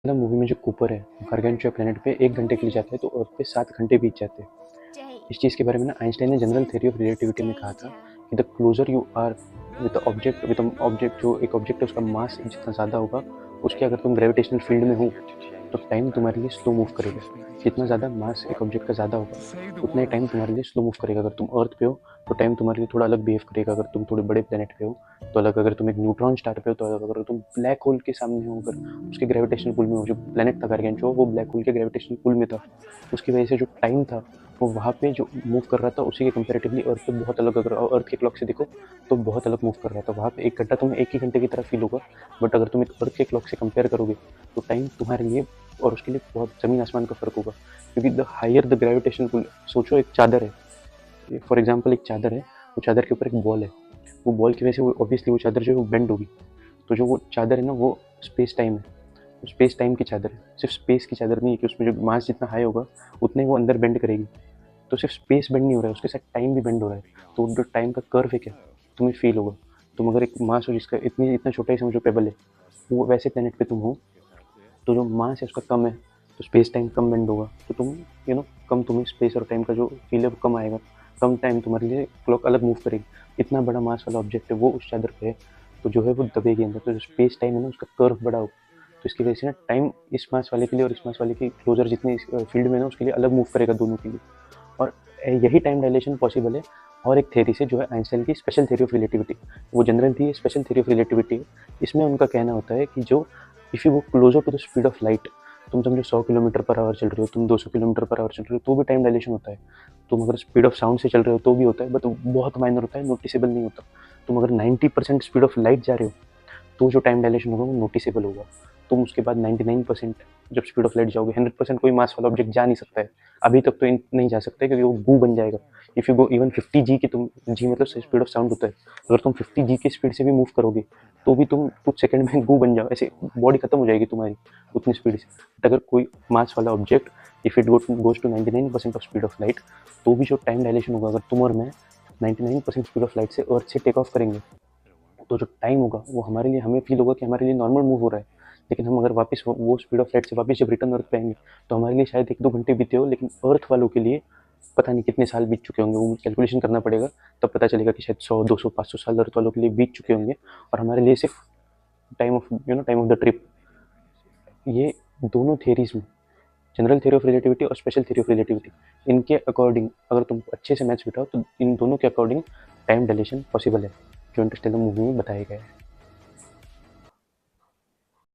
मतलब मूवी में जो कूपर है गारगेंचुआ प्लेनेट पे 1 घंटे के लिए जाता है तो अर्थ पे 7 घंटे बीत जाते हैं। इस चीज़ के बारे में ना आइंस्टाइन ने जनरल थ्योरी ऑफ रिलेटिविटी में कहा था कि the closer you are with object, जो एक ऑब्जेक्ट है उसका मास जितना ज़्यादा होगा उसके अगर तुम ग्रेविटेशनल फील्ड में हो तो टाइम तुम्हारे लिए स्लो मूव करेगा। जितना ज़्यादा मास एक ऑब्जेक्ट का ज़्यादा होगा उतना ही टाइम तुम्हारे लिए स्लो मूव करेगा। अगर तुम अर्थ पे हो तो टाइम तुम्हारे लिए थोड़ा अलग बिहेव करेगा, अगर तुम थोड़े बड़े प्लेनेट पे हो तो अलग, अगर तुम एक न्यूट्रॉन स्टार पे हो तो अलग, अगर तुम ब्लैक होल के सामने हो, अगर उसके ग्रेविटेशनल पुल में हो। जो प्लेनेट था गारगेंचुआ वो ब्लैक होल के ग्रेविटेशनल पुल में था, उसकी वजह से जो टाइम था वो वहाँ पे जो मूव कर रहा था उसी के कंपेरेटिवली अर्थ पे बहुत अलग, अगर अर्थ के क्लॉक से देखो तो बहुत अलग मूव कर रहा था। वहाँ पे 1 घंटा तुम्हें एक ही घंटे की तरह फील होगा, बट अगर तुम एक अर्थ के क्लॉक से कंपेयर करोगे तो टाइम तुम्हारे लिए और उसके लिए बहुत ज़मीन आसमान का फ़र्क होगा। क्योंकि the higher the gravitational pull, सोचो एक चादर है, फॉर एग्जाम्पल एक चादर है, वो चादर के ऊपर एक बॉल है, वो बॉल की वजह से वो ऑब्वियसली वो चादर जो है वो बेंड होगी। तो जो वो चादर है ना वो स्पेस टाइम है, स्पेस टाइम की चादर है। सिर्फ स्पेस की चादर नहीं है कि उसमें जो मास जितना हाई होगा उतना ही वो अंदर बेंड करेगी। तो सिर्फ स्पेस बेंड नहीं हो रहा है, उसके साथ टाइम भी बेंड हो रहा है। तो जो टाइम का कर्व है क्या तुम्हें फील होगा। तुम अगर एक मास हो जिसका इतना छोटा ही समझो पेबल है, वो वैसे प्लेनेट पे तुम हो तो जो मास है उसका कम है तो स्पेस टाइम कम बेंड होगा, तो तुम कम, तुम्हें स्पेस और टाइम का जो फील है वो कम आएगा, कम टाइम तुम्हारे लिए क्लॉक अलग मूव करेगी। इतना बड़ा मास वाला ऑब्जेक्ट है वो उस चादर पे है तो जो है वो दबेगी अंदर, तो जो स्पेस टाइम है ना उसका कर्व बड़ा होगा। तो इसकी वजह से ना टाइम इस मास वाले के लिए और इस मास वाले के क्लोजर जितने फील्ड में ना उसके लिए अलग मूव करेगा दोनों के लिए। और यही टाइम डायलेशन पॉसिबल है और एक थ्योरी से, जो है आइंस्टाइन की स्पेशल थ्योरी ऑफ रिलेटिविटी। वो जनरल थी, स्पेशल थ्योरी ऑफ रिलेटिविटी। इसमें उनका कहना होता है कि जो if you go closer to the speed of light, तुम समझो 100 किलोमीटर पर आवर चल रहे हो, तुम 200 किलोमीटर पर आवर चल रहे हो तो भी टाइम डायलेशन होता है। तुम अगर स्पीड ऑफ साउंड से चल रहे हो तो भी होता है, बट बहुत माइनर होता है, नोटिसेबल नहीं होता। तुम अगर 90% स्पीड ऑफ लाइट जा रहे हो तो जो टाइम डायलेशन होगा वो नोटिसेबल होगा। तुम उसके बाद 99% जब स्पीड ऑफ लाइट जाओगे, 100% कोई मास वाला ऑब्जेक्ट जा नहीं सकता है। अभी तक तो नहीं जा सकता है क्योंकि वो गू बन जाएगा। इफ़ यू गो इवन 50 जी की, तुम जी मतलब स्पीड ऑफ साउंड होता है, अगर तुम 50 जी की स्पीड से भी मूव करोगे तो भी तुम कुछ सेकंड में गू बन जाओ, ऐसे बॉडी खत्म हो जाएगी तुम्हारी उतनी स्पीड से। बट अगर कोई मास वाला object if it goes to 99% of speed of light, तो भी जो टाइम डायलेशन होगा, अगर तुम और मैं 99% स्पीड ऑफ लाइट से अर्थ से टेक ऑफ करेंगे तो जो टाइम होगा वो हमारे लिए, हमें फील होगा कि हमारे लिए नॉर्मल मूव हो रहा है। लेकिन हम अगर वापस वो स्पीड ऑफ लाइट से वापस जब रिटर्न अर्थ पे आएंगे तो हमारे लिए शायद 1-2 घंटे बीते हो, लेकिन अर्थ वालों के लिए पता नहीं कितने साल बीत चुके होंगे, वो कैलकुलेशन करना पड़ेगा। तब पता चलेगा कि शायद 100, 200, 500 साल अर्थ वालों के लिए बीत चुके होंगे और हमारे लिए सिर्फ टाइम ऑफ द ट्रिप। ये दोनों थियरीज में, जनरल थ्योरी ऑफ रिलेटिविटी और स्पेशल थ्योरी ऑफ रिलेटिविटी, इनके अकॉर्डिंग अगर तुम अच्छे से मैथ्स बिठाओ तो इन दोनों के अकॉर्डिंग टाइम डायलेशन पॉसिबल है, जो इंटरस्टेलर मूवी में बताया गया है।